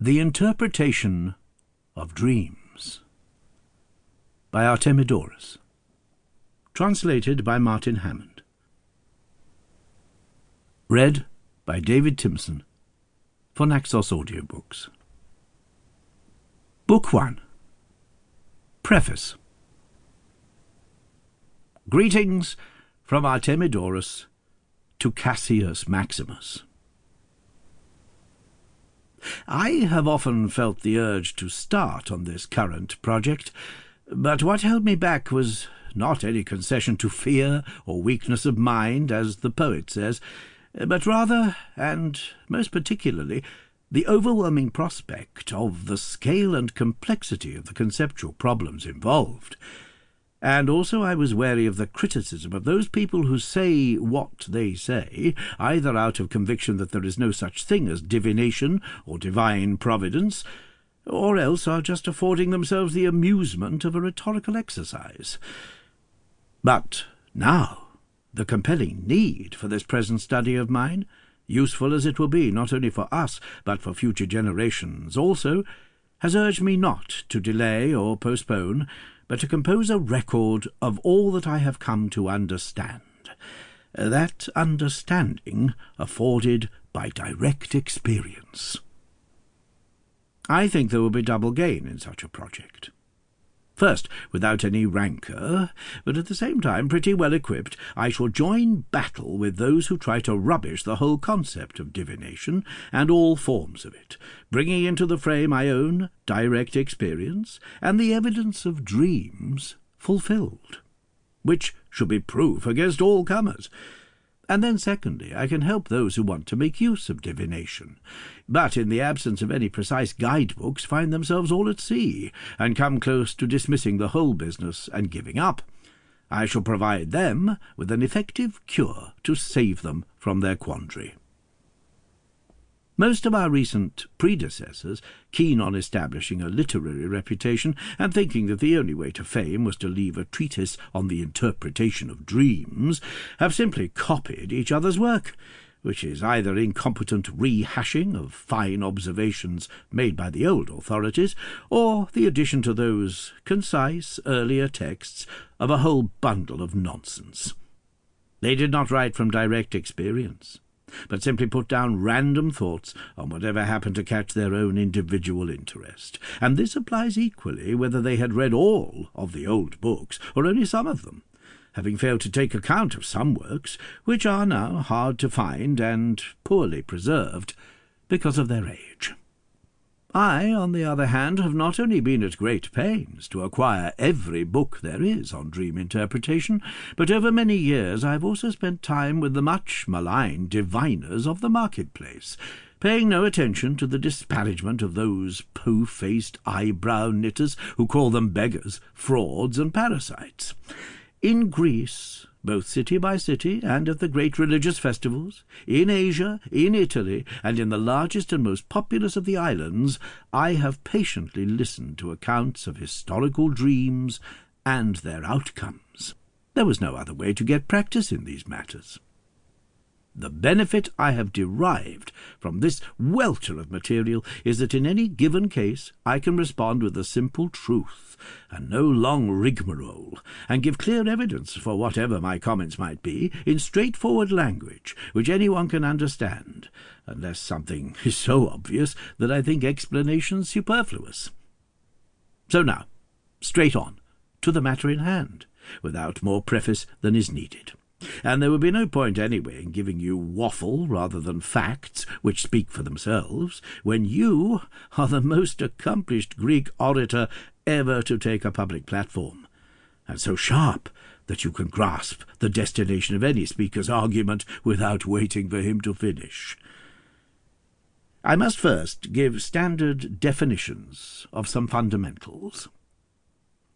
The Interpretation of Dreams by Artemidorus. Translated by Martin Hammond. Read by David Timson for Naxos Audiobooks. Book 1. Preface. Greetings from Artemidorus to Cassius Maximus. I have often felt the urge to start on this current project, but what held me back was not any concession to fear or weakness of mind, as the poet says, but rather, and most particularly, the overwhelming prospect of the scale and complexity of the conceptual problems involved. And also I was wary of the criticism of those people who say what they say, either out of conviction that there is no such thing as divination or divine providence, or else are just affording themselves the amusement of a rhetorical exercise. But now the compelling need for this present study of mine, useful as it will be not only for us but for future generations also, has urged me not to delay or postpone, but to compose a record of all that I have come to understand, that understanding afforded by direct experience. I think there will be double gain in such a project. First, without any rancour, but at the same time pretty well equipped, I shall join battle with those who try to rubbish the whole concept of divination and all forms of it, bringing into the fray my own direct experience and the evidence of dreams fulfilled, which should be proof against all comers. And then, secondly, I can help those who want to make use of divination, but in the absence of any precise guidebooks find themselves all at sea, and come close to dismissing the whole business and giving up. I shall provide them with an effective cure to save them from their quandary. Most of our recent predecessors, keen on establishing a literary reputation, and thinking that the only way to fame was to leave a treatise on the interpretation of dreams, have simply copied each other's work, which is either incompetent rehashing of fine observations made by the old authorities, or the addition to those concise earlier texts of a whole bundle of nonsense. They did not write from direct experience, but simply put down random thoughts on whatever happened to catch their own individual interest, and this applies equally whether they had read all of the old books or only some of them, having failed to take account of some works which are now hard to find and poorly preserved because of their age. I, on the other hand, have not only been at great pains to acquire every book there is on dream interpretation, but over many years I have also spent time with the much maligned diviners of the marketplace, paying no attention to the disparagement of those po-faced eyebrow knitters who call them beggars, frauds, and parasites. In Greece, both city by city, and at the great religious festivals, in Asia, in Italy, and in the largest and most populous of the islands, I have patiently listened to accounts of historical dreams and their outcomes. There was no other way to get practice in these matters. The benefit I have derived from this welter of material is that in any given case I can respond with the simple truth, and no long rigmarole, and give clear evidence for whatever my comments might be, in straightforward language, which anyone can understand, unless something is so obvious that I think explanation superfluous. So now, straight on, to the matter in hand, without more preface than is needed. And there would be no point anyway in giving you waffle rather than facts which speak for themselves, when you are the most accomplished Greek orator ever to take a public platform, and so sharp that you can grasp the destination of any speaker's argument without waiting for him to finish. I must first give standard definitions of some fundamentals.